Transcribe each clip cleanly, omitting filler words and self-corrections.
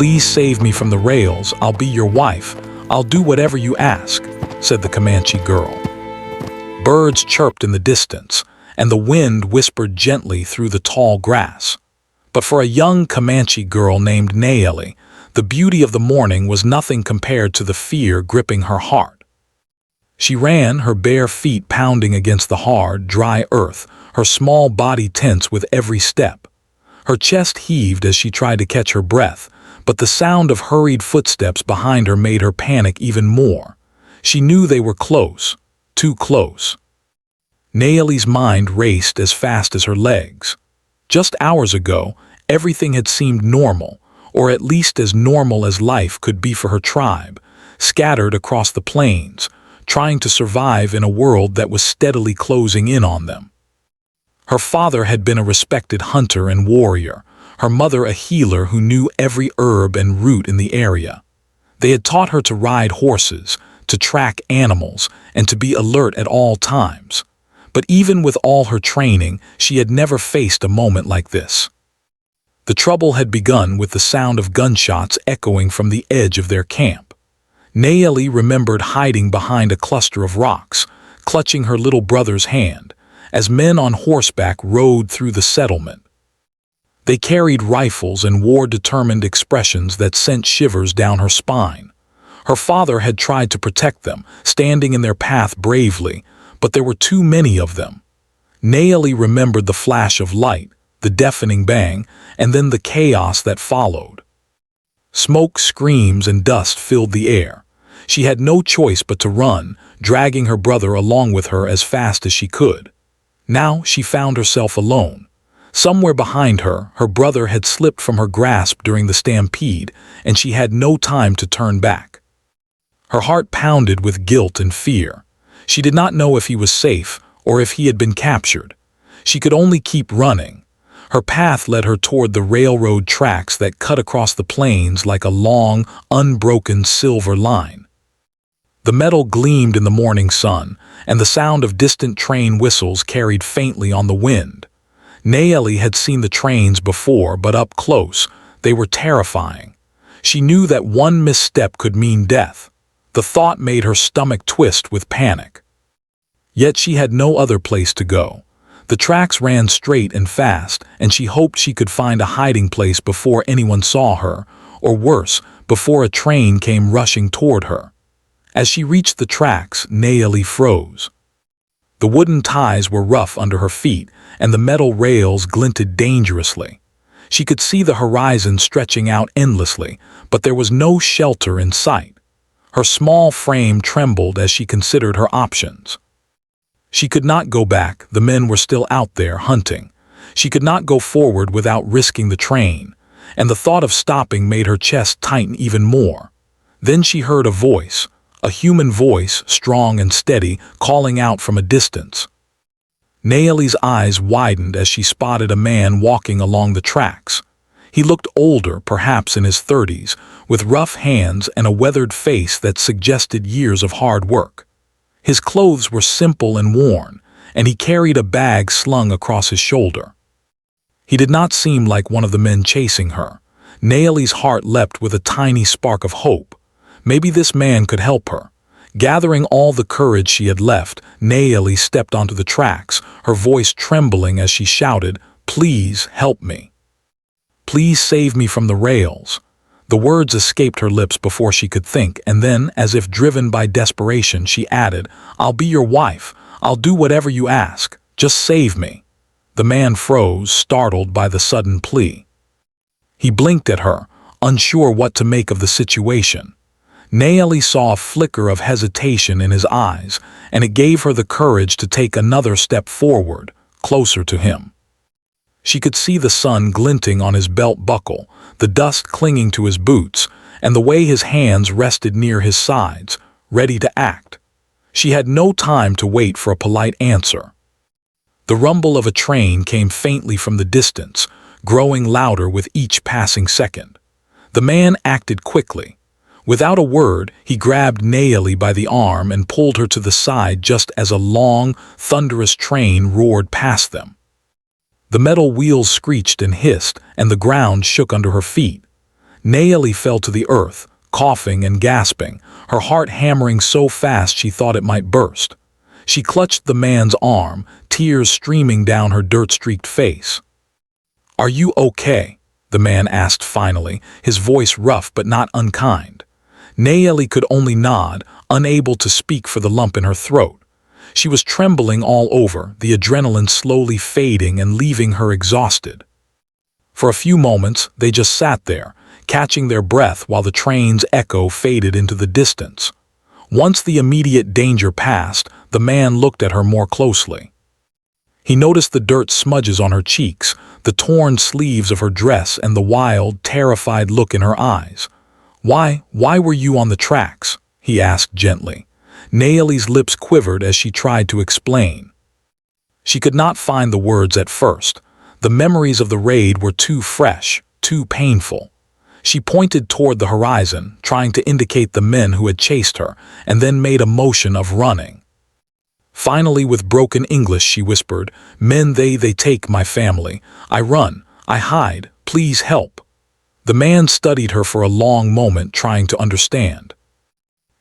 "Please save me from the rails. I'll be your wife. I'll do whatever you ask," said the Comanche girl. Birds chirped in the distance, and the wind whispered gently through the tall grass. But for a young Comanche girl named Nayeli, the beauty of the morning was nothing compared to the fear gripping her heart. She ran, her bare feet pounding against the hard, dry earth, her small body tense with every step. Her chest heaved as she tried to catch her breath, but the sound of hurried footsteps behind her made her panic even more. She knew they were close, too close. Nayeli's mind raced as fast as her legs. Just hours ago, everything had seemed normal, or at least as normal as life could be for her tribe, scattered across the plains, trying to survive in a world that was steadily closing in on them. Her father had been a respected hunter and warrior, her mother a healer who knew every herb and root in the area. They had taught her to ride horses, to track animals, and to be alert at all times. But even with all her training, she had never faced a moment like this. The trouble had begun with the sound of gunshots echoing from the edge of their camp. Nayeli remembered hiding behind a cluster of rocks, clutching her little brother's hand, as men on horseback rode through the settlement. They carried rifles and wore determined expressions that sent shivers down her spine. Her father had tried to protect them, standing in their path bravely, but there were too many of them. Nayeli remembered the flash of light, the deafening bang, and then the chaos that followed. Smoke, screams, and dust filled the air. She had no choice but to run, dragging her brother along with her as fast as she could. Now she found herself alone. Somewhere behind her, her brother had slipped from her grasp during the stampede, and she had no time to turn back. Her heart pounded with guilt and fear. She did not know if he was safe or if he had been captured. She could only keep running. Her path led her toward the railroad tracks that cut across the plains like a long, unbroken silver line. The metal gleamed in the morning sun, and the sound of distant train whistles carried faintly on the wind. Nayeli had seen the trains before, but up close, they were terrifying. She knew that one misstep could mean death. The thought made her stomach twist with panic. Yet she had no other place to go. The tracks ran straight and fast, and she hoped she could find a hiding place before anyone saw her, or worse, before a train came rushing toward her. As she reached the tracks, Nayeli froze. The wooden ties were rough under her feet, and the metal rails glinted dangerously. She could see the horizon stretching out endlessly, but there was no shelter in sight. Her small frame trembled as she considered her options. She could not go back, the men were still out there hunting. She could not go forward without risking the train, and the thought of stopping made her chest tighten even more. Then she heard a voice, a human voice, strong and steady, calling out from a distance. Nayeli's eyes widened as she spotted a man walking along the tracks. He looked older, perhaps in his 30s, with rough hands and a weathered face that suggested years of hard work. His clothes were simple and worn, and he carried a bag slung across his shoulder. He did not seem like one of the men chasing her. Nayeli's heart leapt with a tiny spark of hope. Maybe this man could help her. Gathering all the courage she had left, Nayeli stepped onto the tracks, her voice trembling as she shouted, "Please help me. Please save me from the rails." The words escaped her lips before she could think, and then, as if driven by desperation, she added, "I'll be your wife. I'll do whatever you ask. Just save me." The man froze, startled by the sudden plea. He blinked at her, unsure what to make of the situation. Nayeli saw a flicker of hesitation in his eyes, and it gave her the courage to take another step forward, closer to him. She could see the sun glinting on his belt buckle, the dust clinging to his boots, and the way his hands rested near his sides, ready to act. She had no time to wait for a polite answer. The rumble of a train came faintly from the distance, growing louder with each passing second. The man acted quickly. Without a word, he grabbed Nayeli by the arm and pulled her to the side just as a long, thunderous train roared past them. The metal wheels screeched and hissed, and the ground shook under her feet. Naeli fell to the earth, coughing and gasping, her heart hammering so fast she thought it might burst. She clutched the man's arm, tears streaming down her dirt-streaked face. "Are you okay?" the man asked finally, his voice rough but not unkind. Naeli could only nod, unable to speak for the lump in her throat. She was trembling all over, the adrenaline slowly fading and leaving her exhausted. For a few moments, they just sat there, catching their breath while the train's echo faded into the distance. Once the immediate danger passed, the man looked at her more closely. He noticed the dirt smudges on her cheeks, the torn sleeves of her dress, and the wild, terrified look in her eyes. Why were you on the tracks?" he asked gently. Naeli's lips quivered as she tried to explain. She could not find the words at first. The memories of the raid were too fresh, too painful. She pointed toward the horizon, trying to indicate the men who had chased her, and then made a motion of running. Finally, with broken English, she whispered, "Men, they take my family. I run, I hide, please help." The man studied her for a long moment, trying to understand.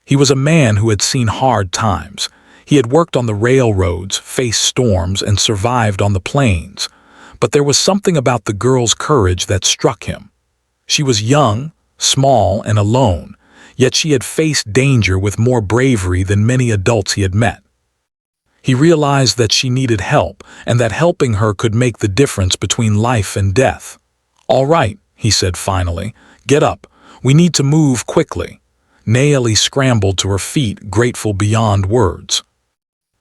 He was a man who had seen hard times. He had worked on the railroads, faced storms, and survived on the plains. But there was something about the girl's courage that struck him. She was young, small, and alone, yet she had faced danger with more bravery than many adults he had met. He realized that she needed help, and that helping her could make the difference between life and death. "All right," he said finally. "Get up. We need to move quickly." Naeli scrambled to her feet, grateful beyond words.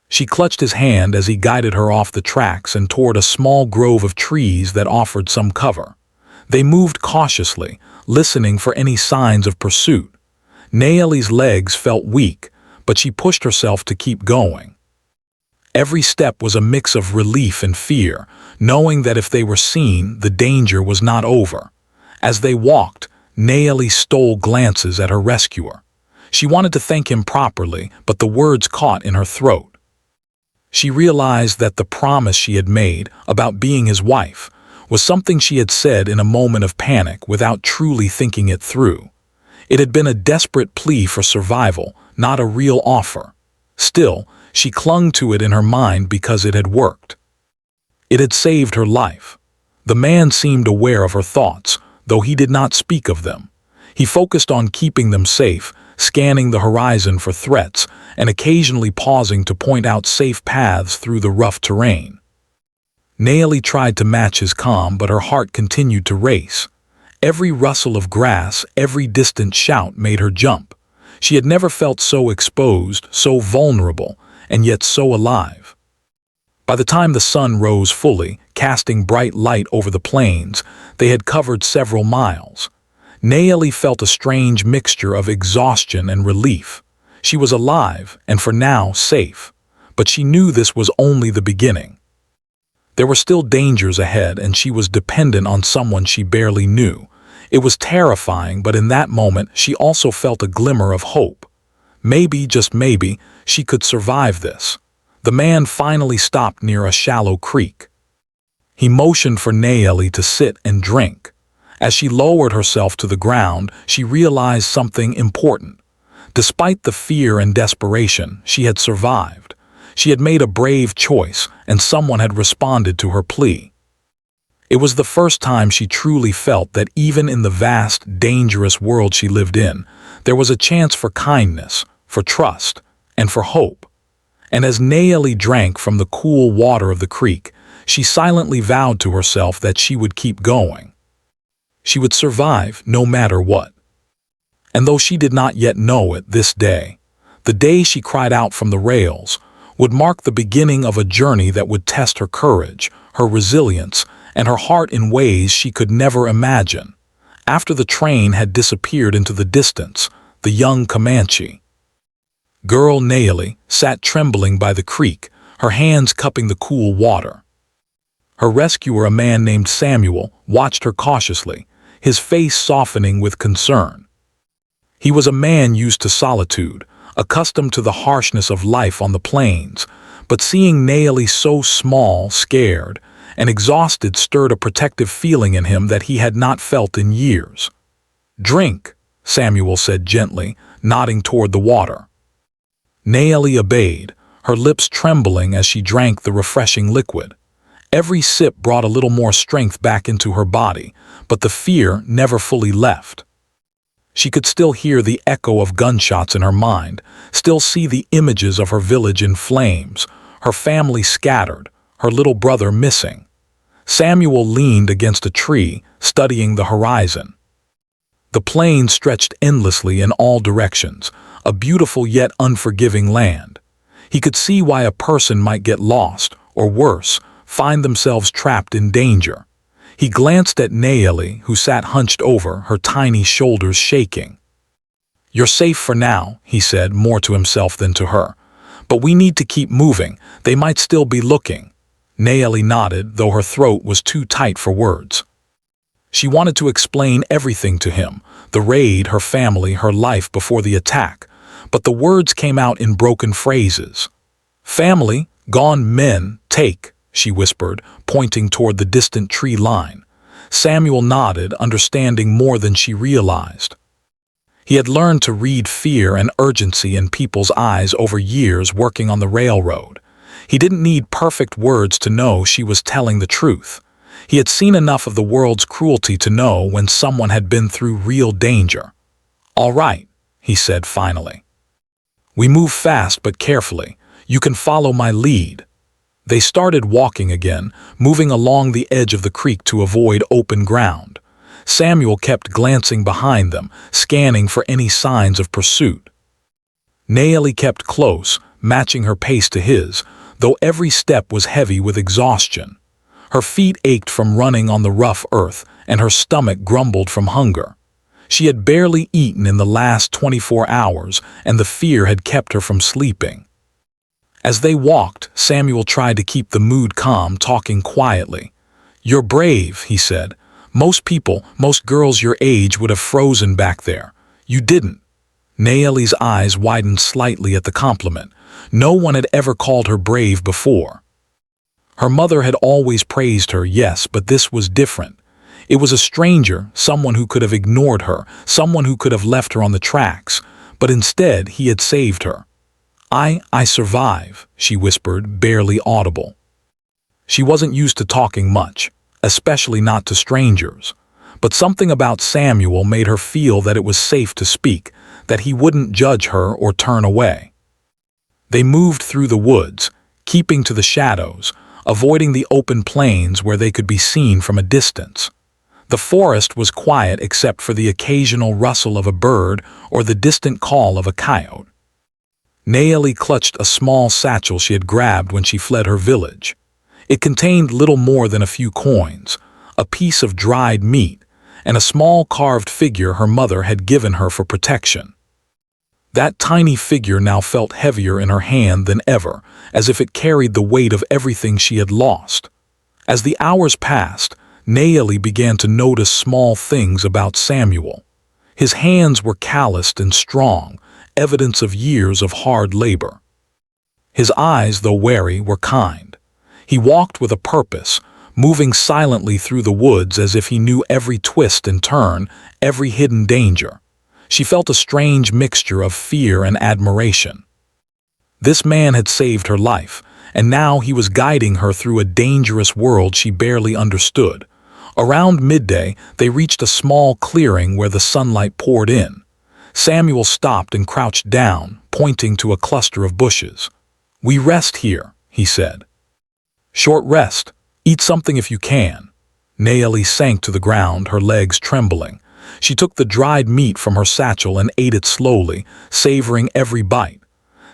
She clutched his hand as he guided her off the tracks and toward a small grove of trees that offered some cover. They moved cautiously, listening for any signs of pursuit. Naeli's legs felt weak, but she pushed herself to keep going. Every step was a mix of relief and fear, knowing that if they were seen, the danger was not over. As they walked, Naeli stole glances at her rescuer. She wanted to thank him properly, but the words caught in her throat. She realized that the promise she had made about being his wife was something she had said in a moment of panic without truly thinking it through. It had been a desperate plea for survival, not a real offer. Still, she clung to it in her mind because it had worked. It had saved her life. The man seemed aware of her thoughts, though he did not speak of them. He focused on keeping them safe, scanning the horizon for threats, and occasionally pausing to point out safe paths through the rough terrain. Naeli tried to match his calm, but her heart continued to race. Every rustle of grass, every distant shout made her jump. She had never felt so exposed, so vulnerable, and yet so alive. By the time the sun rose fully, casting bright light over the plains, they had covered several miles. Naeli felt a strange mixture of exhaustion and relief. She was alive, and for now, safe. But she knew this was only the beginning. There were still dangers ahead, and she was dependent on someone she barely knew. It was terrifying, but in that moment, she also felt a glimmer of hope. Maybe, just maybe, she could survive this. The man finally stopped near a shallow creek. He motioned for Naeli to sit and drink. As she lowered herself to the ground, she realized something important. Despite the fear and desperation, she had survived. She had made a brave choice, and someone had responded to her plea. It was the first time she truly felt that even in the vast, dangerous world she lived in, there was a chance for kindness, for trust, and for hope. And as Naeli drank from the cool water of the creek, she silently vowed to herself that she would keep going. She would survive no matter what. And though she did not yet know it, this day, the day she cried out from the rails, would mark the beginning of a journey that would test her courage, her resilience, and her heart in ways she could never imagine. After the train had disappeared into the distance, the young Comanche girl Naeli sat trembling by the creek, her hands cupping the cool water. Her rescuer, a man named Samuel, watched her cautiously, his face softening with concern. He was a man used to solitude, accustomed to the harshness of life on the plains, but seeing Naeli so small, scared, and exhausted stirred a protective feeling in him that he had not felt in years. "Drink," Samuel said gently, nodding toward the water. Naeli obeyed, her lips trembling as she drank the refreshing liquid. Every sip brought a little more strength back into her body, but the fear never fully left. She could still hear the echo of gunshots in her mind, still see the images of her village in flames, her family scattered, her little brother missing. Samuel leaned against a tree, studying the horizon. The plain stretched endlessly in all directions, a beautiful yet unforgiving land. He could see why a person might get lost, or worse, find themselves trapped in danger. He glanced at Naeli, who sat hunched over, her tiny shoulders shaking. "You're safe for now," he said, more to himself than to her. "But we need to keep moving. They might still be looking." Naeli nodded, though her throat was too tight for words. She wanted to explain everything to him, the raid, her family, her life before the attack, but the words came out in broken phrases. "Family, gone, men, take," she whispered, pointing toward the distant tree line. Samuel nodded, understanding more than she realized. He had learned to read fear and urgency in people's eyes over years working on the railroad. He didn't need perfect words to know she was telling the truth. He had seen enough of the world's cruelty to know when someone had been through real danger. "All right," he said finally. "We move fast but carefully. You can follow my lead." They started walking again, moving along the edge of the creek to avoid open ground. Samuel kept glancing behind them, scanning for any signs of pursuit. Naeli kept close, matching her pace to his, though every step was heavy with exhaustion. Her feet ached from running on the rough earth, and her stomach grumbled from hunger. She had barely eaten in the last 24 hours, and the fear had kept her from sleeping. As they walked, Samuel tried to keep the mood calm, talking quietly. "You're brave," he said. "Most people, most girls your age would have frozen back there. You didn't." Naeli's eyes widened slightly at the compliment. No one had ever called her brave before. Her mother had always praised her, yes, but this was different. It was a stranger, someone who could have ignored her, someone who could have left her on the tracks, but instead he had saved her. I survive," she whispered, barely audible. She wasn't used to talking much, especially not to strangers, but something about Samuel made her feel that it was safe to speak, that he wouldn't judge her or turn away. They moved through the woods, keeping to the shadows, avoiding the open plains where they could be seen from a distance. The forest was quiet except for the occasional rustle of a bird or the distant call of a coyote. Naeli clutched a small satchel she had grabbed when she fled her village. It contained little more than a few coins, a piece of dried meat, and a small carved figure her mother had given her for protection. That tiny figure now felt heavier in her hand than ever, as if it carried the weight of everything she had lost. As the hours passed, Naeli began to notice small things about Samuel. His hands were calloused and strong, evidence of years of hard labor. His eyes, though wary, were kind. He walked with a purpose, moving silently through the woods as if he knew every twist and turn, every hidden danger. She felt a strange mixture of fear and admiration. This man had saved her life, and now he was guiding her through a dangerous world she barely understood. Around midday, they reached a small clearing where the sunlight poured in. Samuel stopped and crouched down, pointing to a cluster of bushes. "We rest here," he said. "Short rest. Eat something if you can." Naeli sank to the ground, her legs trembling. She took the dried meat from her satchel and ate it slowly, savoring every bite.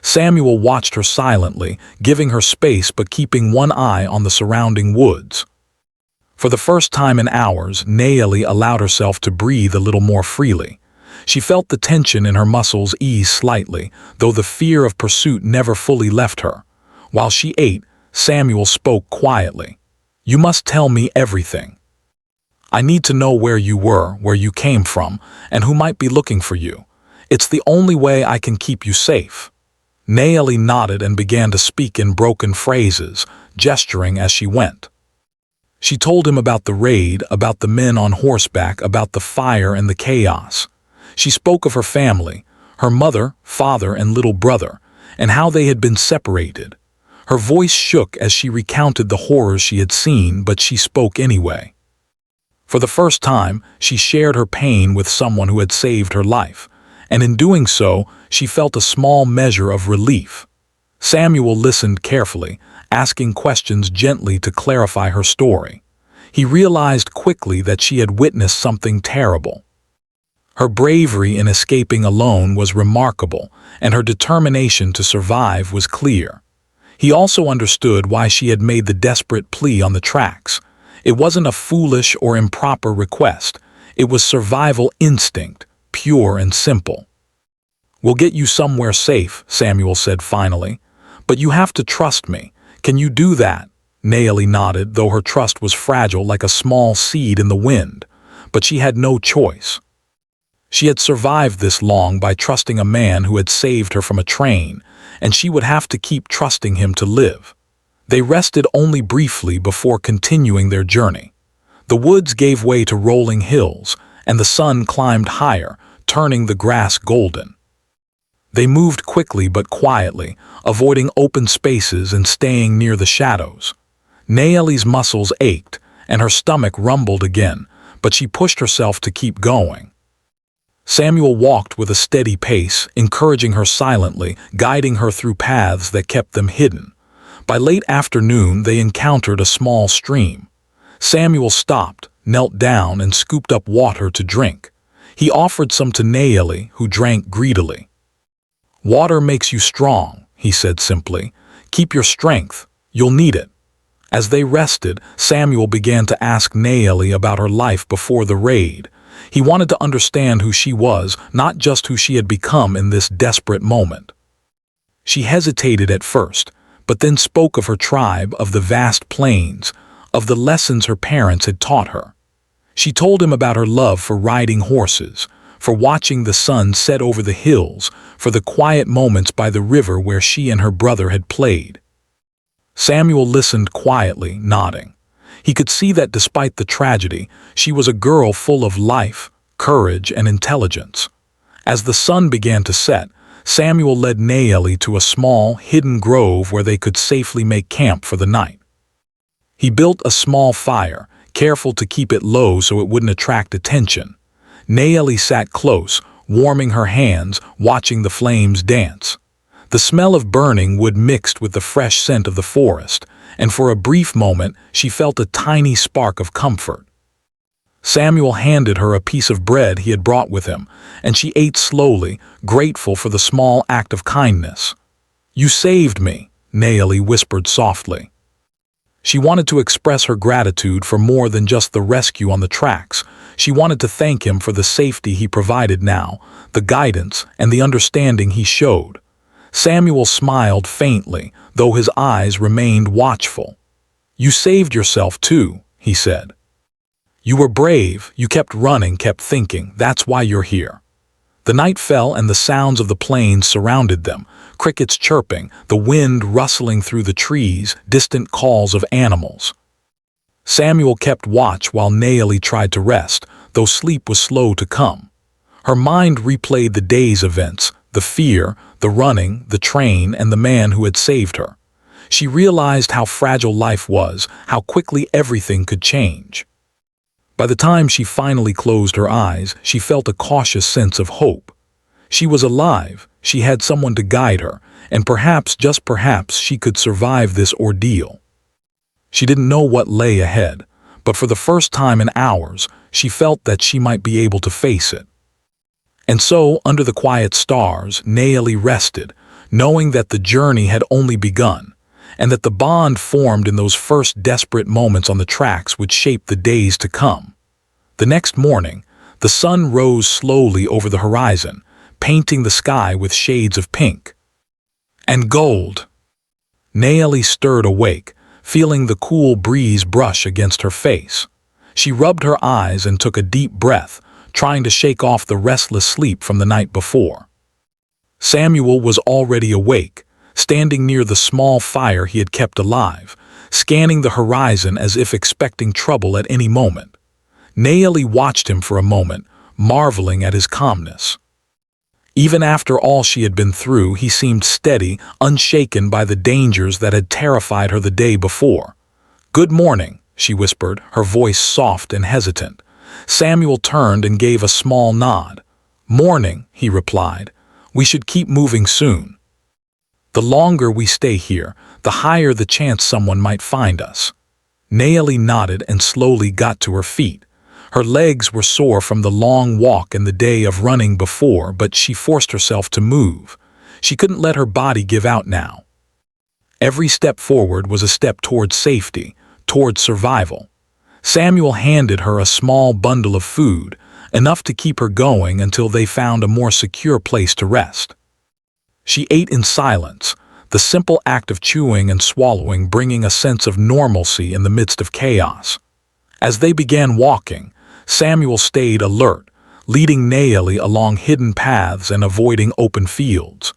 Samuel watched her silently, giving her space but keeping one eye on the surrounding woods. For the first time in hours, Naeli allowed herself to breathe a little more freely. She felt the tension in her muscles ease slightly, though the fear of pursuit never fully left her. While she ate, Samuel spoke quietly. "You must tell me everything. I need to know where you were, where you came from, and who might be looking for you. It's the only way I can keep you safe." Naeli nodded and began to speak in broken phrases, gesturing as she went. She told him about the raid, about the men on horseback, about the fire and the chaos. She spoke of her family, her mother, father, and little brother, and how they had been separated. Her voice shook as she recounted the horrors she had seen, but she spoke anyway. For the first time, she shared her pain with someone who had saved her life, and in doing so, she felt a small measure of relief. Samuel listened carefully, asking questions gently to clarify her story. He realized quickly that she had witnessed something terrible. Her bravery in escaping alone was remarkable, and her determination to survive was clear. He also understood why she had made the desperate plea on the tracks. It wasn't a foolish or improper request. It was survival instinct, pure and simple. "We'll get you somewhere safe," Samuel said finally. "But you have to trust me. Can you do that?" Naomi nodded, though her trust was fragile like a small seed in the wind. But she had no choice. She had survived this long by trusting a man who had saved her from a train, and she would have to keep trusting him to live. They rested only briefly before continuing their journey. The woods gave way to rolling hills, and the sun climbed higher, turning the grass golden. They moved quickly but quietly, avoiding open spaces and staying near the shadows. Naomi's muscles ached, and her stomach rumbled again, but she pushed herself to keep going. Samuel walked with a steady pace, encouraging her silently, guiding her through paths that kept them hidden. By late afternoon, they encountered a small stream. Samuel stopped, knelt down, and scooped up water to drink. He offered some to Naomi, who drank greedily. "Water makes you strong," he said simply. "Keep your strength. You'll need it." As they rested, Samuel began to ask Naomi about her life before the raid. He wanted to understand who she was, not just who she had become in this desperate moment. She hesitated at first, but then spoke of her tribe, of the vast plains, of the lessons her parents had taught her. She told him about her love for riding horses, for watching the sun set over the hills, for the quiet moments by the river where she and her brother had played. Samuel listened quietly, nodding. He could see that despite the tragedy, she was a girl full of life, courage, and intelligence. As the sun began to set, Samuel led Naomi to a small, hidden grove where they could safely make camp for the night. He built a small fire, careful to keep it low so it wouldn't attract attention. Naomi sat close, warming her hands, watching the flames dance. The smell of burning wood mixed with the fresh scent of the forest, and for a brief moment she felt a tiny spark of comfort. Samuel handed her a piece of bread he had brought with him, and she ate slowly, grateful for the small act of kindness. "You saved me," Naomi whispered softly. She wanted to express her gratitude for more than just the rescue on the tracks. She wanted to thank him for the safety he provided now, the guidance, and the understanding he showed. Samuel smiled faintly, though his eyes remained watchful. "You saved yourself too," he said. "You were brave, you kept running, kept thinking, that's why you're here." The night fell and the sounds of the plains surrounded them, crickets chirping, the wind rustling through the trees, distant calls of animals. Samuel kept watch while Naomi tried to rest, though sleep was slow to come. Her mind replayed the day's events, the fear, the running, the train, and the man who had saved her. She realized how fragile life was, how quickly everything could change. By the time she finally closed her eyes, she felt a cautious sense of hope. She was alive, she had someone to guide her, and perhaps, just perhaps, she could survive this ordeal. She didn't know what lay ahead, but for the first time in hours, she felt that she might be able to face it. And so, under the quiet stars, Naomi rested, knowing that the journey had only begun, and that the bond formed in those first desperate moments on the tracks would shape the days to come. The next morning, the sun rose slowly over the horizon, painting the sky with shades of pink and gold. Naomi stirred awake, feeling the cool breeze brush against her face. She rubbed her eyes and took a deep breath, trying to shake off the restless sleep from the night before. Samuel was already awake, standing near the small fire he had kept alive. scanning the horizon as if expecting trouble at any moment. Naomi watched him for a moment, marveling at his calmness. Even after all she had been through, he seemed steady, unshaken by the dangers that had terrified her the day before. "Good morning," she whispered, her voice soft and hesitant. Samuel turned and gave a small nod. "Morning," he replied. "We should keep moving soon. The longer we stay here, the higher the chance someone might find us." Naomi nodded and slowly got to her feet. Her legs were sore from the long walk and the day of running before, but she forced herself to move. She couldn't let her body give out now. Every step forward was a step toward safety, toward survival. Samuel handed her a small bundle of food, enough to keep her going until they found a more secure place to rest. She ate in silence, the simple act of chewing and swallowing bringing a sense of normalcy in the midst of chaos. As they began walking, Samuel stayed alert, leading Naomi along hidden paths and avoiding open fields.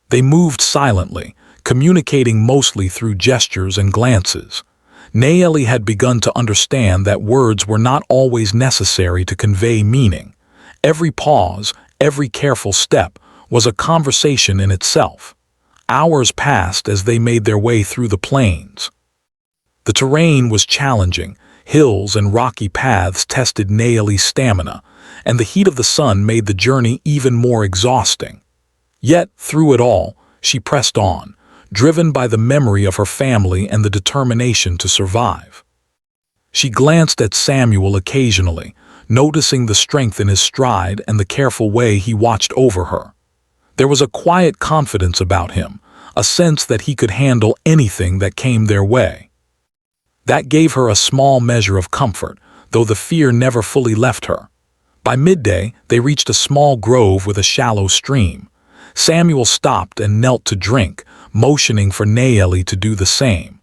They moved silently, communicating mostly through gestures and glances. Naomi had begun to understand that words were not always necessary to convey meaning. Every pause, every careful step, was a conversation in itself. Hours passed as they made their way through the plains. The terrain was challenging. Hills and rocky paths tested Naomi's stamina, and the heat of the sun made the journey even more exhausting. Yet, through it all, she pressed on, driven by the memory of her family and the determination to survive. She glanced at Samuel occasionally, noticing the strength in his stride and the careful way he watched over her. There was a quiet confidence about him, a sense that he could handle anything that came their way. That gave her a small measure of comfort, though the fear never fully left her. By midday, they reached a small grove with a shallow stream. Samuel stopped and knelt to drink, motioning for Naomi to do the same.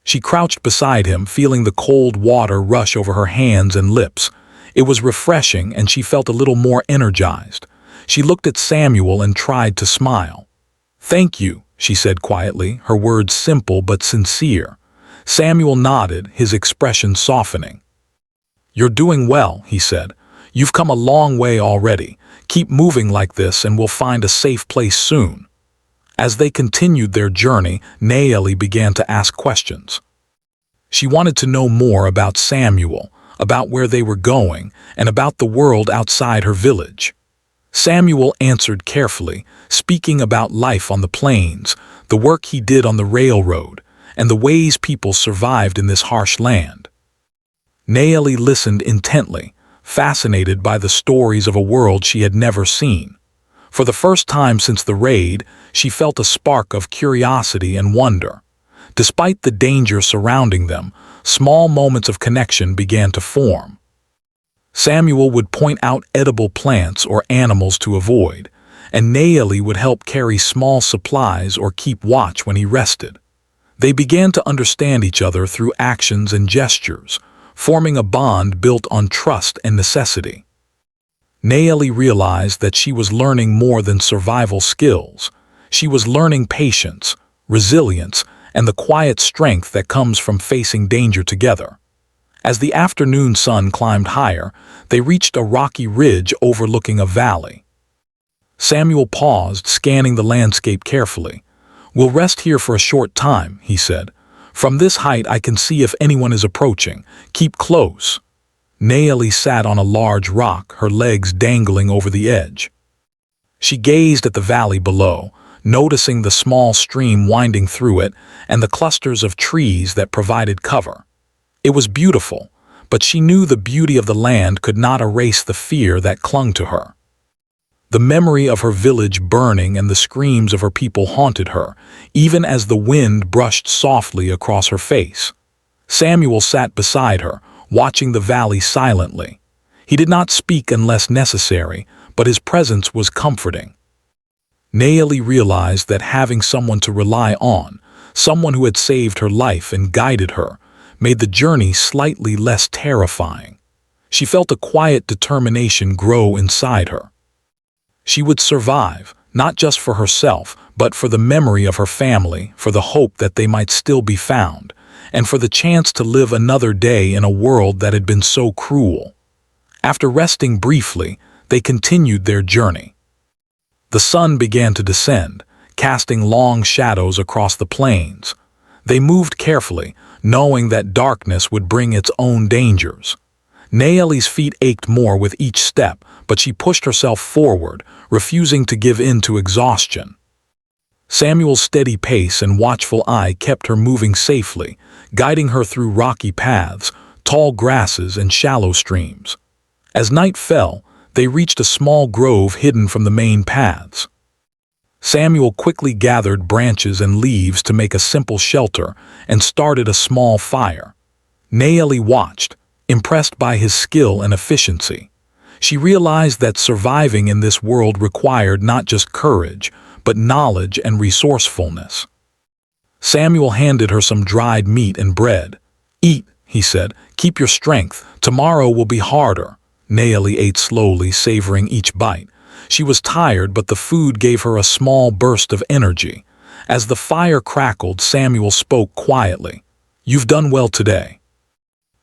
She crouched beside him, feeling the cold water rush over her hands and lips. It was refreshing, and she felt a little more energized. She looked at Samuel and tried to smile. "Thank you," she said quietly, her words simple but sincere. Samuel nodded, his expression softening. "You're doing well," he said. "You've come a long way already. Keep moving like this and we'll find a safe place soon." As they continued their journey, Naomi began to ask questions. She wanted to know more about Samuel, about where they were going, and about the world outside her village. Samuel answered carefully, speaking about life on the plains, the work he did on the railroad, and the ways people survived in this harsh land. Naomi listened intently, fascinated by the stories of a world she had never seen. For the first time since the raid, she felt a spark of curiosity and wonder. Despite the danger surrounding them, small moments of connection began to form. Samuel would point out edible plants or animals to avoid, and Naomi would help carry small supplies or keep watch when he rested. They began to understand each other through actions and gestures, forming a bond built on trust and necessity. Naomi realized that she was learning more than survival skills. She was learning patience, resilience, and the quiet strength that comes from facing danger together. As the afternoon sun climbed higher, they reached a rocky ridge overlooking a valley. Samuel paused, scanning the landscape carefully. "We'll rest here for a short time," he said. "From this height I can see if anyone is approaching. Keep close." Naomi sat on a large rock, her legs dangling over the edge. She gazed at the valley below, noticing the small stream winding through it and the clusters of trees that provided cover. It was beautiful, but she knew the beauty of the land could not erase the fear that clung to her. The memory of her village burning and the screams of her people haunted her, even as the wind brushed softly across her face. Samuel sat beside her, watching the valley silently. He did not speak unless necessary, but his presence was comforting. Naomi realized that having someone to rely on, someone who had saved her life and guided her, made the journey slightly less terrifying. She felt a quiet determination grow inside her. She would survive, not just for herself, but for the memory of her family, for the hope that they might still be found, and for the chance to live another day in a world that had been so cruel. After resting briefly, they continued their journey. The sun began to descend, casting long shadows across the plains. They moved carefully, knowing that darkness would bring its own dangers. Naeli's feet ached more with each step, but she pushed herself forward, refusing to give in to exhaustion. Samuel's steady pace and watchful eye kept her moving safely, guiding her through rocky paths, tall grasses, and shallow streams. As night fell, they reached a small grove hidden from the main paths. Samuel quickly gathered branches and leaves to make a simple shelter and started a small fire. Naeli watched, impressed by his skill and efficiency. She realized that surviving in this world required not just courage, but knowledge and resourcefulness. Samuel handed her some dried meat and bread. "Eat," he said. "Keep your strength. Tomorrow will be harder." Naeli ate slowly, savoring each bite. She was tired, but the food gave her a small burst of energy. As the fire crackled, Samuel spoke quietly. "You've done well today.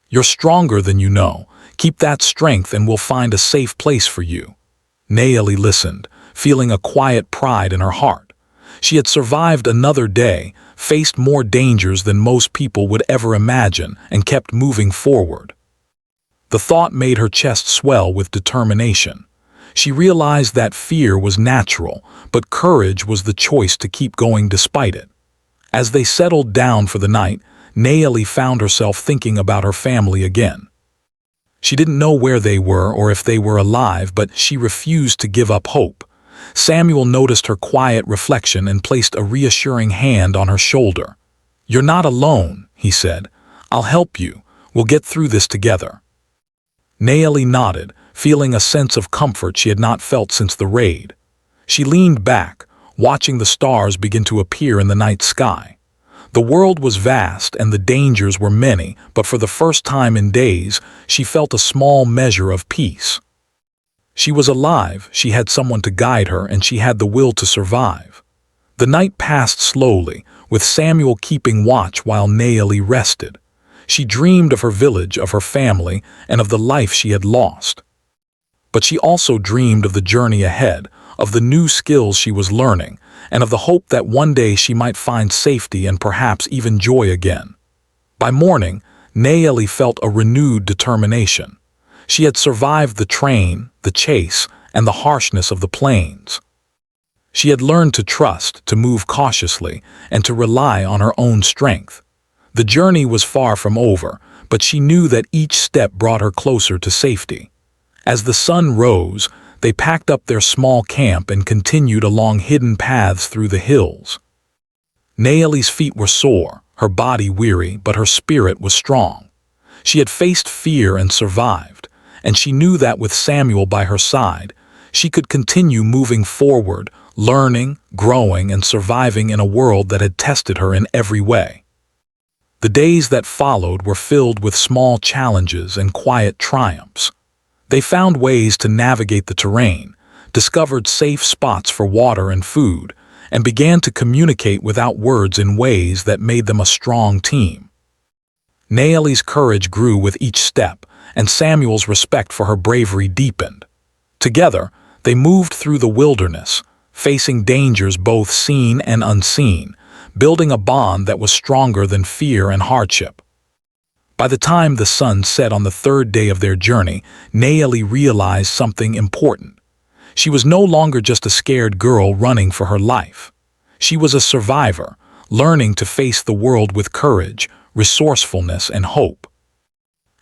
You're stronger than you know. Keep that strength and we'll find a safe place for you." Naeli listened, feeling a quiet pride in her heart. She had survived another day, faced more dangers than most people would ever imagine, and kept moving forward. The thought made her chest swell with determination. She realized that fear was natural, but courage was the choice to keep going despite it. As they settled down for the night, Naeli found herself thinking about her family again. She didn't know where they were or if they were alive, but she refused to give up hope. Samuel noticed her quiet reflection and placed a reassuring hand on her shoulder. "You're not alone," he said. "I'll help you. We'll get through this together." Naeli nodded, feeling a sense of comfort she had not felt since the raid. She leaned back, watching the stars begin to appear in the night sky. The world was vast and the dangers were many, but for the first time in days, she felt a small measure of peace. She was alive, she had someone to guide her, and she had the will to survive. The night passed slowly, with Samuel keeping watch while Naeli rested. She dreamed of her village, of her family, and of the life she had lost. But she also dreamed of the journey ahead, of the new skills she was learning, and of the hope that one day she might find safety and perhaps even joy again. By morning, Naeli felt a renewed determination. She had survived the train, the chase, and the harshness of the plains. She had learned to trust, to move cautiously, and to rely on her own strength. The journey was far from over, but she knew that each step brought her closer to safety. As the sun rose, they packed up their small camp and continued along hidden paths through the hills. Naeli's feet were sore, her body weary, but her spirit was strong. She had faced fear and survived, and she knew that with Samuel by her side, she could continue moving forward, learning, growing, and surviving in a world that had tested her in every way. The days that followed were filled with small challenges and quiet triumphs. They found ways to navigate the terrain, discovered safe spots for water and food, and began to communicate without words in ways that made them a strong team. Naeli's courage grew with each step, and Samuel's respect for her bravery deepened. Together, they moved through the wilderness, facing dangers both seen and unseen, building a bond that was stronger than fear and hardship. By the time the sun set on the third day of their journey, Naeli realized something important. She was no longer just a scared girl running for her life. She was a survivor, learning to face the world with courage, resourcefulness, and hope.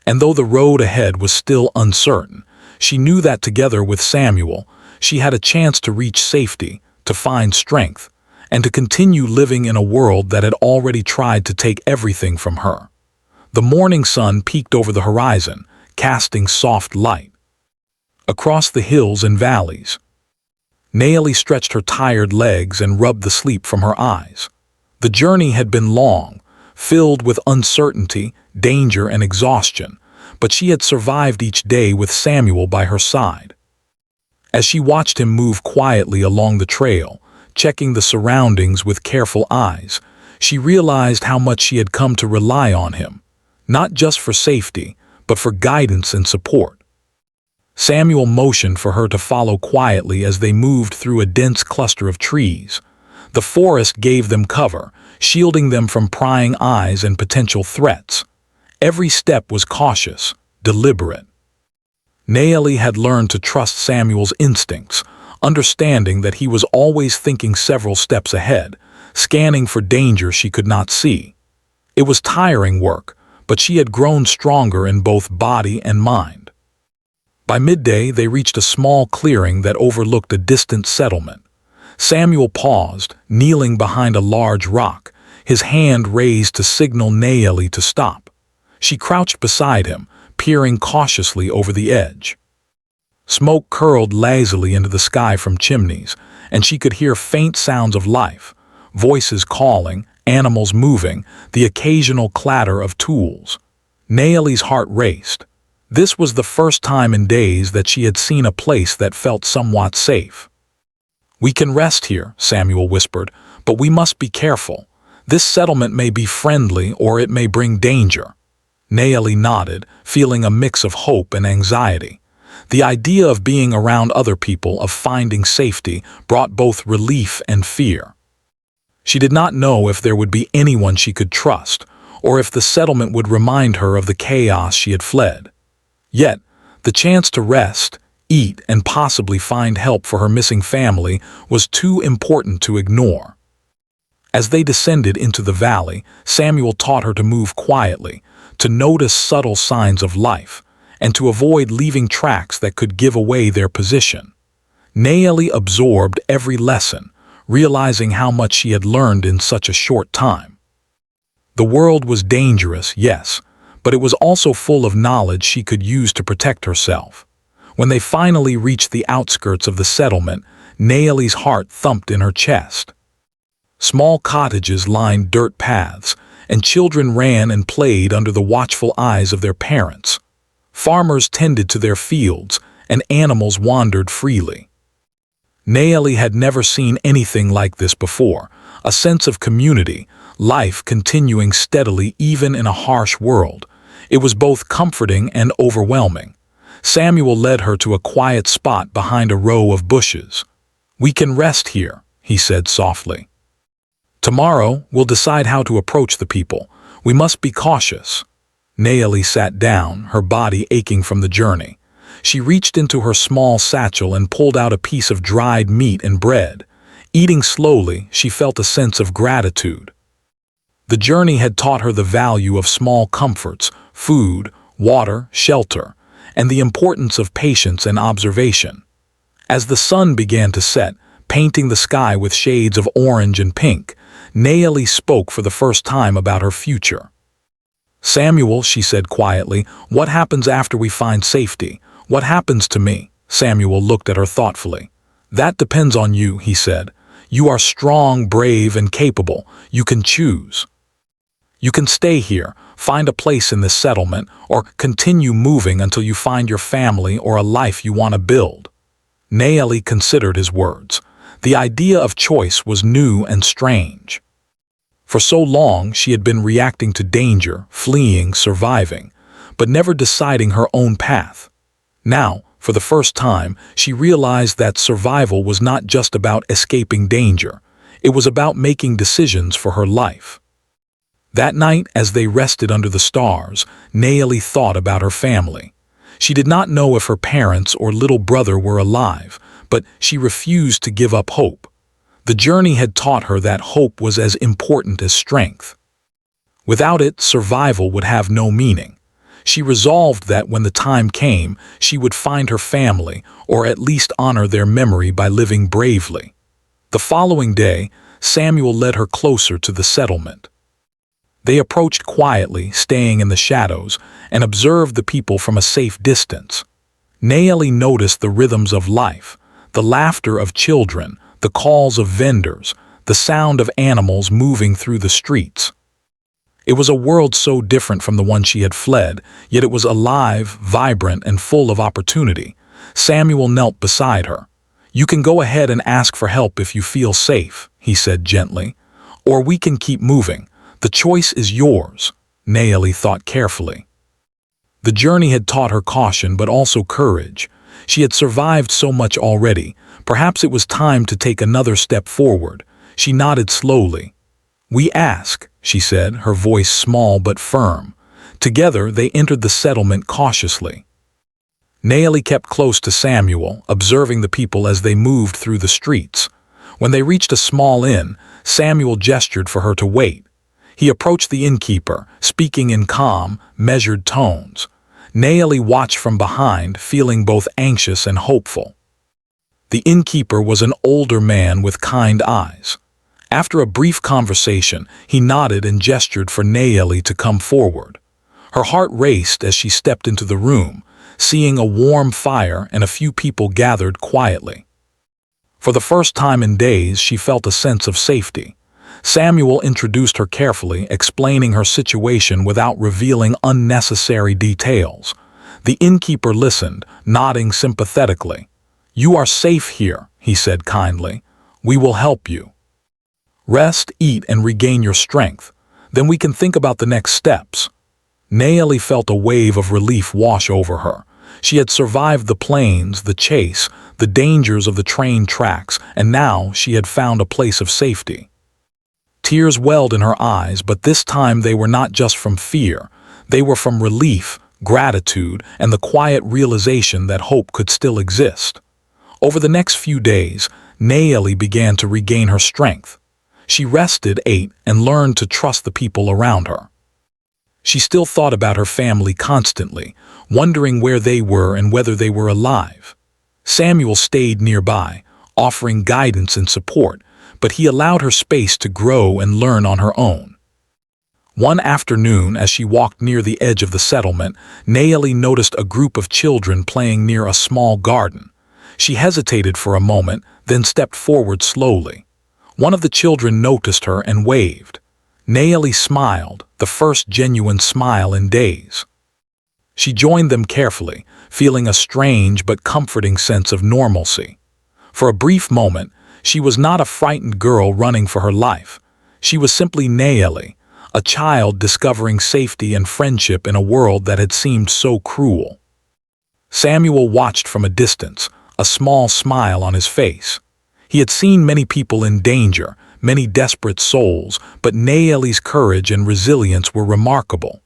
And though the road ahead was still uncertain, she knew that together with Samuel, she had a chance to reach safety, to find strength, and to continue living in a world that had already tried to take everything from her. The morning sun peeked over the horizon, casting soft light. Across the hills and valleys, Naeli stretched her tired legs and rubbed the sleep from her eyes. The journey had been long, filled with uncertainty, danger, and exhaustion, but she had survived each day with Samuel by her side. As she watched him move quietly along the trail, checking the surroundings with careful eyes. She realized how much she had come to rely on him, not just for safety, but for guidance and support. Samuel motioned for her to follow quietly as they moved through a dense cluster of trees. The forest gave them cover, shielding them from prying eyes and potential threats. Every step was cautious, deliberate. Naeli had learned to trust Samuel's instincts, understanding that he was always thinking several steps ahead, scanning for danger she could not see. It was tiring work, but she had grown stronger in both body and mind. By midday, they reached a small clearing that overlooked a distant settlement. Samuel paused, kneeling behind a large rock, his hand raised to signal Naeli to stop. She crouched beside him, peering cautiously over the edge. Smoke curled lazily into the sky from chimneys, and she could hear faint sounds of life, voices calling, animals moving, the occasional clatter of tools. Naeli's heart raced. This was the first time in days that she had seen a place that felt somewhat safe. "We can rest here," Samuel whispered, "but we must be careful. This settlement may be friendly or it may bring danger." Naeli nodded, feeling a mix of hope and anxiety. The idea of being around other people, of finding safety, brought both relief and fear. She did not know if there would be anyone she could trust, or if the settlement would remind her of the chaos she had fled. Yet, the chance to rest, eat, and possibly find help for her missing family was too important to ignore. As they descended into the valley, Samuel taught her to move quietly, to notice subtle signs of life, and to avoid leaving tracks that could give away their position. Naeli absorbed every lesson, realizing how much she had learned in such a short time. The world was dangerous, yes, but it was also full of knowledge she could use to protect herself. When they finally reached the outskirts of the settlement, Naeli's heart thumped in her chest. Small cottages lined dirt paths, and children ran and played under the watchful eyes of their parents. Farmers tended to their fields, and animals wandered freely. Naeli had never seen anything like this before, a sense of community, life continuing steadily even in a harsh world. It was both comforting and overwhelming. Samuel led her to a quiet spot behind a row of bushes. "We can rest here," he said softly. "Tomorrow, we'll decide how to approach the people. We must be cautious." Naeli sat down, her body aching from the journey. She reached into her small satchel and pulled out a piece of dried meat and bread. Eating slowly, she felt a sense of gratitude. The journey had taught her the value of small comforts, food, water, shelter, and the importance of patience and observation. As the sun began to set, painting the sky with shades of orange and pink, Naeli spoke for the first time about her future. "Samuel," she said quietly, "what happens after we find safety? What happens to me?" Samuel looked at her thoughtfully. "That depends on you," he said. "You are strong, brave, and capable. You can choose. You can stay here, find a place in this settlement, or continue moving until you find your family or a life you want to build." Naeli considered his words. The idea of choice was new and strange. For so long, she had been reacting to danger, fleeing, surviving, but never deciding her own path. Now, for the first time, she realized that survival was not just about escaping danger. It was about making decisions for her life. That night, as they rested under the stars, Naeli thought about her family. She did not know if her parents or little brother were alive, but she refused to give up hope. The journey had taught her that hope was as important as strength. Without it, survival would have no meaning. She resolved that when the time came, she would find her family, or at least honor their memory by living bravely. The following day, Samuel led her closer to the settlement. They approached quietly, staying in the shadows, and observed the people from a safe distance. Naeli noticed the rhythms of life, the laughter of children, the calls of vendors, the sound of animals moving through the streets. It was a world so different from the one she had fled, yet it was alive, vibrant, and full of opportunity. Samuel knelt beside her. "You can go ahead and ask for help if you feel safe," he said gently. "Or we can keep moving. The choice is yours," Naomi thought carefully. The journey had taught her caution but also courage. She had survived so much already. Perhaps it was time to take another step forward. She nodded slowly. "We ask," she said, her voice small but firm. Together they entered the settlement cautiously. Naomi kept close to Samuel, observing the people as they moved through the streets. When they reached a small inn, Samuel gestured for her to wait. He approached the innkeeper, speaking in calm, measured tones. Naomi watched from behind, feeling both anxious and hopeful. The innkeeper was an older man with kind eyes. After a brief conversation, he nodded and gestured for Naomi to come forward. Her heart raced as she stepped into the room, seeing a warm fire and a few people gathered quietly. For the first time in days, she felt a sense of safety. Samuel introduced her carefully, explaining her situation without revealing unnecessary details. The innkeeper listened, nodding sympathetically. "You are safe here," he said kindly. "We will help you. Rest, eat, and regain your strength. Then we can think about the next steps." Naomi felt a wave of relief wash over her. She had survived the plains, the chase, the dangers of the train tracks, and now she had found a place of safety. Tears welled in her eyes, but this time they were not just from fear. They were from relief, gratitude, and the quiet realization that hope could still exist. Over the next few days, Naomi began to regain her strength. She rested, ate, and learned to trust the people around her. She still thought about her family constantly, wondering where they were and whether they were alive. Samuel stayed nearby, offering guidance and support, but he allowed her space to grow and learn on her own. One afternoon, as she walked near the edge of the settlement, Naomi noticed a group of children playing near a small garden. She hesitated for a moment, then stepped forward slowly. One of the children noticed her and waved. Naomi smiled, the first genuine smile in days. She joined them carefully, feeling a strange but comforting sense of normalcy. For a brief moment, she was not a frightened girl running for her life. She was simply Naomi, a child discovering safety and friendship in a world that had seemed so cruel. Samuel watched from a distance, a small smile on his face. He had seen many people in danger, many desperate souls, but Naomi's courage and resilience were remarkable.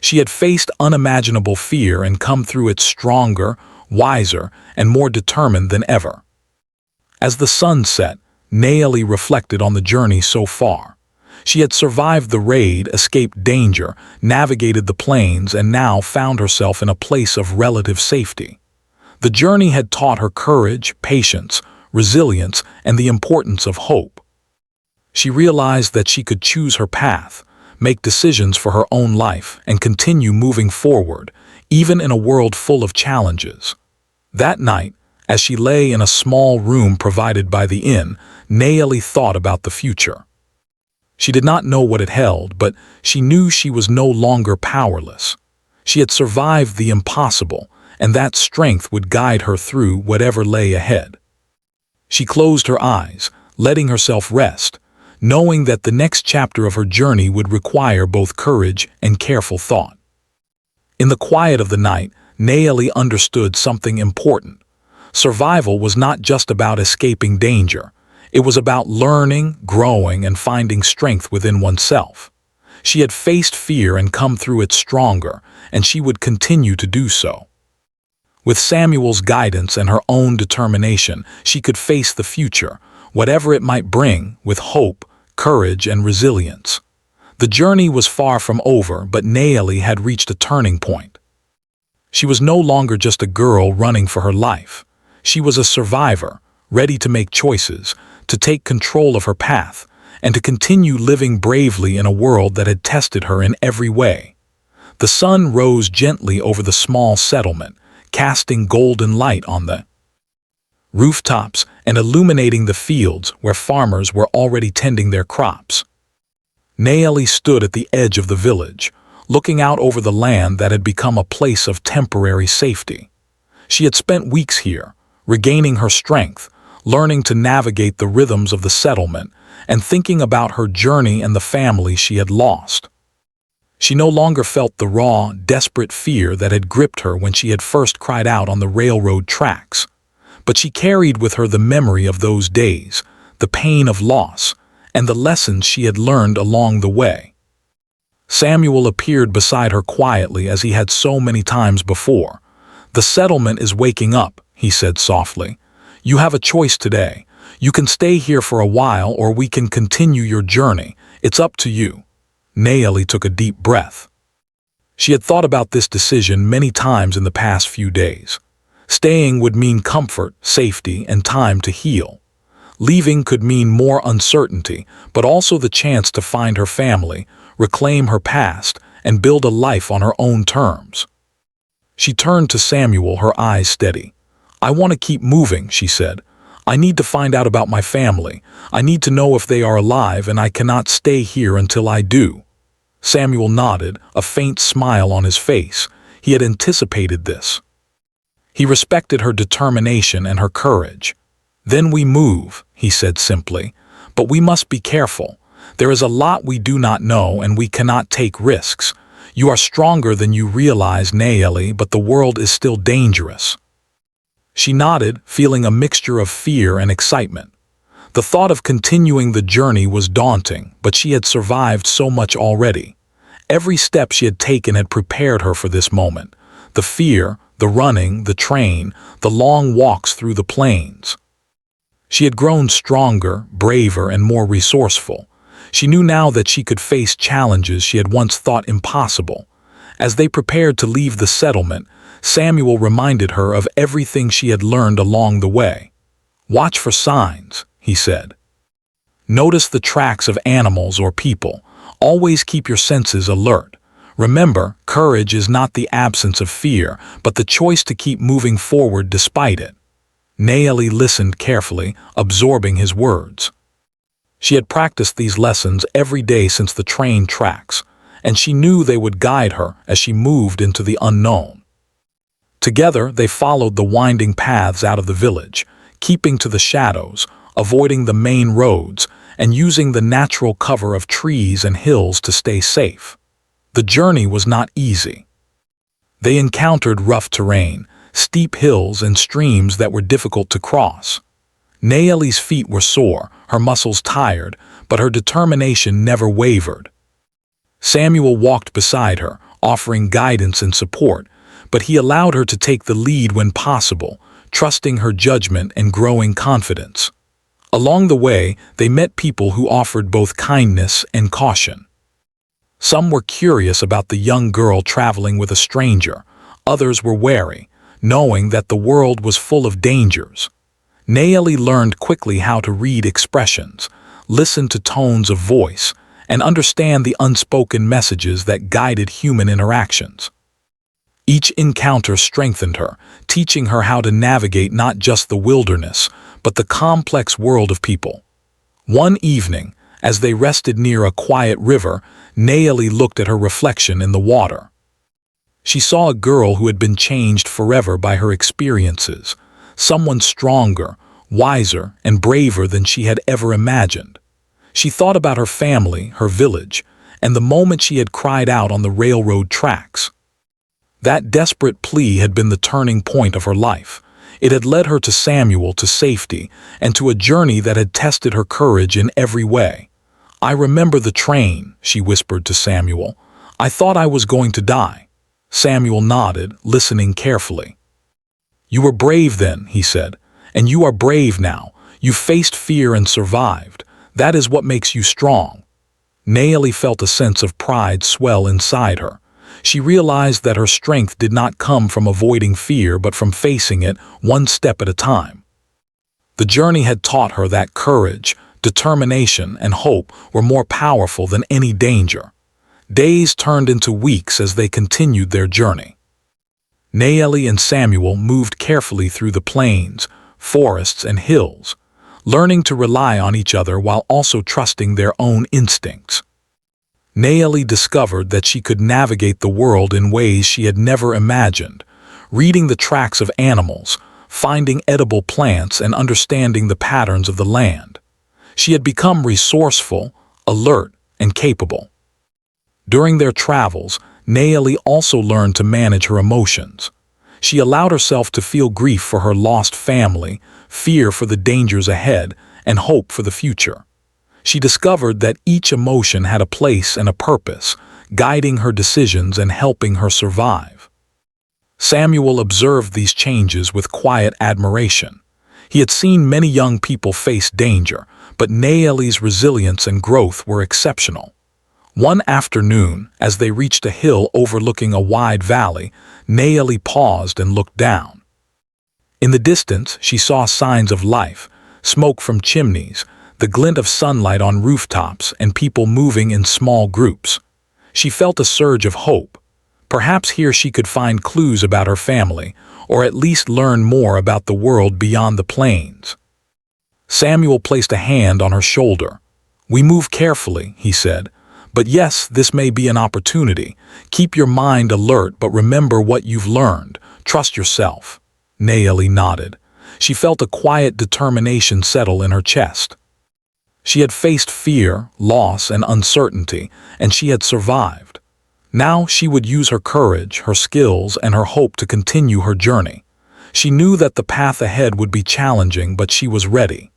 She had faced unimaginable fear and come through it stronger, wiser, and more determined than ever. As the sun set, Naomi reflected on the journey so far. She had survived the raid, escaped danger, navigated the plains, and now found herself in a place of relative safety. The journey had taught her courage, patience, resilience, and the importance of hope. She realized that she could choose her path, make decisions for her own life, and continue moving forward, even in a world full of challenges. That night, as she lay in a small room provided by the inn, Naomi thought about the future. She did not know what it held, but she knew she was no longer powerless. She had survived the impossible, and that strength would guide her through whatever lay ahead. She closed her eyes, letting herself rest, knowing that the next chapter of her journey would require both courage and careful thought. In the quiet of the night, Naomi understood something important. Survival was not just about escaping danger. It was about learning, growing, and finding strength within oneself. She had faced fear and come through it stronger, and she would continue to do so. With Samuel's guidance and her own determination, she could face the future, whatever it might bring, with hope, courage, and resilience. The journey was far from over, but Naomi had reached a turning point. She was no longer just a girl running for her life. She was a survivor, ready to make choices, to take control of her path, and to continue living bravely in a world that had tested her in every way. The sun rose gently over the small settlement, casting golden light on the rooftops and illuminating the fields where farmers were already tending their crops. Naomi stood at the edge of the village, looking out over the land that had become a place of temporary safety. She had spent weeks here, regaining her strength, learning to navigate the rhythms of the settlement and thinking about her journey and the family she had lost. She no longer felt the raw, desperate fear that had gripped her when she had first cried out on the railroad tracks, but she carried with her the memory of those days, the pain of loss, and the lessons she had learned along the way. Samuel appeared beside her quietly as he had so many times before. "The settlement is waking up," he said softly. "You have a choice today. You can stay here for a while or we can continue your journey. It's up to you." Naomi took a deep breath. She had thought about this decision many times in the past few days. Staying would mean comfort, safety, and time to heal. Leaving could mean more uncertainty, but also the chance to find her family, reclaim her past, and build a life on her own terms. She turned to Samuel, her eyes steady. "I want to keep moving," she said. "I need to find out about my family. I need to know if they are alive, and I cannot stay here until I do." Samuel nodded, a faint smile on his face. He had anticipated this. He respected her determination and her courage. "Then we move," he said simply. "But we must be careful. There is a lot we do not know and we cannot take risks. You are stronger than you realize, Naomi, but the world is still dangerous." She nodded, feeling a mixture of fear and excitement. The thought of continuing the journey was daunting, but she had survived so much already. Every step she had taken had prepared her for this moment. The fear, the running, the train, the long walks through the plains. She had grown stronger, braver, and more resourceful. She knew now that she could face challenges she had once thought impossible. As they prepared to leave the settlement, Samuel reminded her of everything she had learned along the way. "Watch for signs," he said. "Notice the tracks of animals or people. Always keep your senses alert. Remember, courage is not the absence of fear, but the choice to keep moving forward despite it." Naomi listened carefully, absorbing his words. She had practiced these lessons every day since the train tracks, and she knew they would guide her as she moved into the unknown. Together, they followed the winding paths out of the village, keeping to the shadows, avoiding the main roads, and using the natural cover of trees and hills to stay safe. The journey was not easy. They encountered rough terrain, steep hills and streams that were difficult to cross. Naomi's feet were sore, her muscles tired, but her determination never wavered. Samuel walked beside her, offering guidance and support, but he allowed her to take the lead when possible, trusting her judgment and growing confidence. Along the way, they met people who offered both kindness and caution. Some were curious about the young girl traveling with a stranger. Others were wary, knowing that the world was full of dangers. Naomi learned quickly how to read expressions, listen to tones of voice, and understand the unspoken messages that guided human interactions. Each encounter strengthened her, teaching her how to navigate not just the wilderness, but the complex world of people. One evening, as they rested near a quiet river, Naomi looked at her reflection in the water. She saw a girl who had been changed forever by her experiences, someone stronger, wiser, and braver than she had ever imagined. She thought about her family, her village, and the moment she had cried out on the railroad tracks. That desperate plea had been the turning point of her life. It had led her to Samuel, to safety, and to a journey that had tested her courage in every way. "I remember the train," she whispered to Samuel. "I thought I was going to die." Samuel nodded, listening carefully. "You were brave then," he said, "and you are brave now. You faced fear and survived. That is what makes you strong." Naomi felt a sense of pride swell inside her. She realized that her strength did not come from avoiding fear but from facing it one step at a time. The journey had taught her that courage, determination, and hope were more powerful than any danger. Days turned into weeks as they continued their journey. Naomi and Samuel moved carefully through the plains, forests, and hills, learning to rely on each other while also trusting their own instincts. Naomi discovered that she could navigate the world in ways she had never imagined, reading the tracks of animals, finding edible plants and understanding the patterns of the land. She had become resourceful, alert, and capable. During their travels, Naeli also learned to manage her emotions. She allowed herself to feel grief for her lost family, fear for the dangers ahead, and hope for the future. She discovered that each emotion had a place and a purpose, guiding her decisions and helping her survive. Samuel observed these changes with quiet admiration. He had seen many young people face danger, but Naeli's resilience and growth were exceptional. One afternoon, as they reached a hill overlooking a wide valley, Naeli paused and looked down. In the distance, she saw signs of life, smoke from chimneys, the glint of sunlight on rooftops, and people moving in small groups. She felt a surge of hope. Perhaps here she could find clues about her family, or at least learn more about the world beyond the plains. Samuel placed a hand on her shoulder. "We move carefully," he said. "But yes, this may be an opportunity. Keep your mind alert, but remember what you've learned. Trust yourself." Naeli nodded. She felt a quiet determination settle in her chest. She had faced fear, loss, and uncertainty, and she had survived. Now she would use her courage, her skills, and her hope to continue her journey. She knew that the path ahead would be challenging, but she was ready.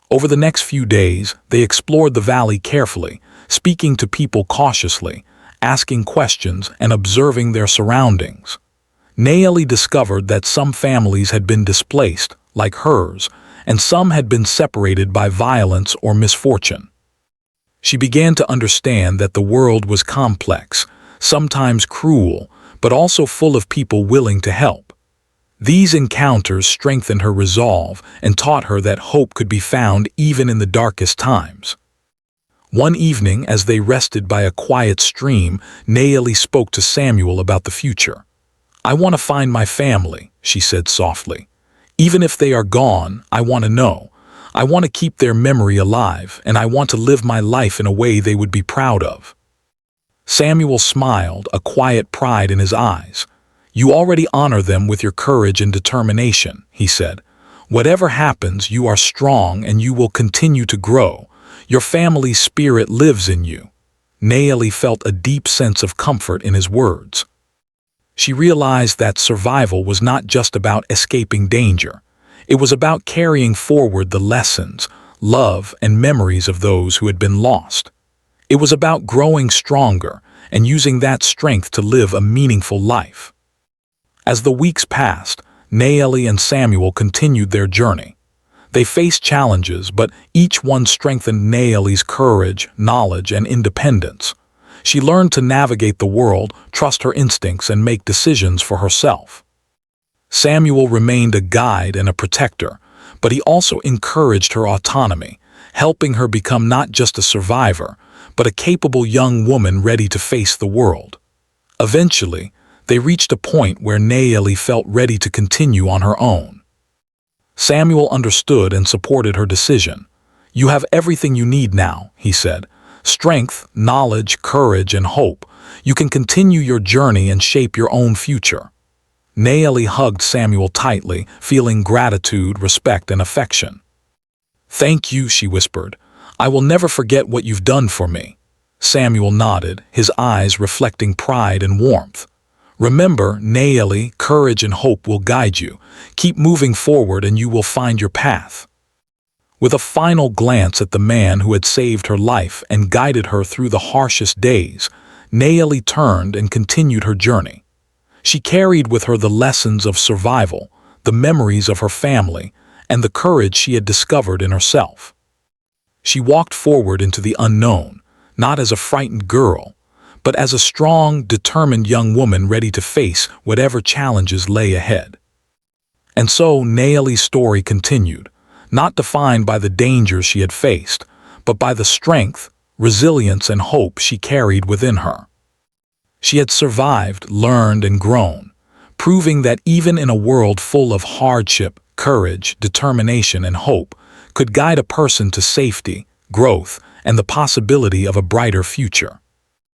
Over the next few days, they explored the valley carefully, speaking to people cautiously, asking questions, and observing their surroundings. Naeli discovered that some families had been displaced, like hers, and some had been separated by violence or misfortune. She began to understand that the world was complex, sometimes cruel, but also full of people willing to help. These encounters strengthened her resolve and taught her that hope could be found even in the darkest times. One evening, as they rested by a quiet stream, Naeli spoke to Samuel about the future. "I want to find my family," she said softly. "Even if they are gone, I want to know. I want to keep their memory alive, and I want to live my life in a way they would be proud of." Samuel smiled, a quiet pride in his eyes. "You already honor them with your courage and determination," he said. "Whatever happens, you are strong and you will continue to grow. Your family's spirit lives in you." Naeli felt a deep sense of comfort in his words. She realized that survival was not just about escaping danger. It was about carrying forward the lessons, love, and memories of those who had been lost. It was about growing stronger and using that strength to live a meaningful life. As the weeks passed, Naeli and Samuel continued their journey. They faced challenges, but each one strengthened Naeli's courage, knowledge, and independence. She learned to navigate the world, trust her instincts, and make decisions for herself. Samuel remained a guide and a protector, but he also encouraged her autonomy, helping her become not just a survivor, but a capable young woman ready to face the world. Eventually, they reached a point where Naeli felt ready to continue on her own. Samuel understood and supported her decision. "You have everything you need now," he said. "Strength, knowledge, courage, and hope. You can continue your journey and shape your own future." Naeli hugged Samuel tightly, feeling gratitude, respect, and affection. "Thank you," she whispered. "I will never forget what you've done for me." Samuel nodded, his eyes reflecting pride and warmth. "Remember, Naeli, courage and hope will guide you. Keep moving forward and you will find your path." With a final glance at the man who had saved her life and guided her through the harshest days, Naeli turned and continued her journey. She carried with her the lessons of survival, the memories of her family, and the courage she had discovered in herself. She walked forward into the unknown, not as a frightened girl, but as a strong, determined young woman ready to face whatever challenges lay ahead. And so Naeli's story continued, not defined by the dangers she had faced, but by the strength, resilience, and hope she carried within her. She had survived, learned, and grown, proving that even in a world full of hardship, courage, determination, and hope could guide a person to safety, growth, and the possibility of a brighter future.